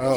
Oh.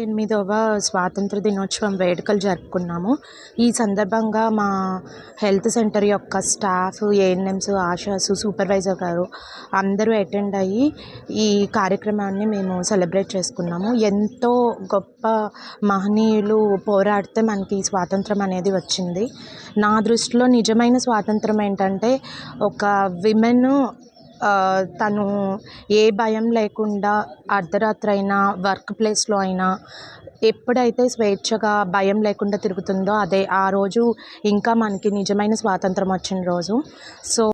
ఎనిమిదవ స్వాతంత్ర దినోత్సవం వేడుకలు జరుపుకున్నాము. ఈ సందర్భంగా మా హెల్త్ సెంటర్ యొక్క స్టాఫ్, ఏఎన్ఎంస్, ఆశాస్, సూపర్వైజర్ గారు అందరూ అటెండ్ అయ్యి ఈ కార్యక్రమాన్ని మేము సెలబ్రేట్ చేసుకున్నాము. ఎంతో గొప్ప మహనీయులు పోరాడితే మనకి ఈ స్వాతంత్రం అనేది వచ్చింది. నా దృష్టిలో నిజమైన స్వాతంత్రం ఏంటంటే ఒక విమెన్ తను ఏ భయం లేకుండా అర్ధరాత్రి అయినా, వర్క్ ప్లేస్లో అయినా ఎప్పుడైతే స్వేచ్ఛగా భయం లేకుండా తిరుగుతుందో అదే ఆ రోజు ఇంకా మనకి నిజమైన స్వాతంత్రం వచ్చిన రోజు. సో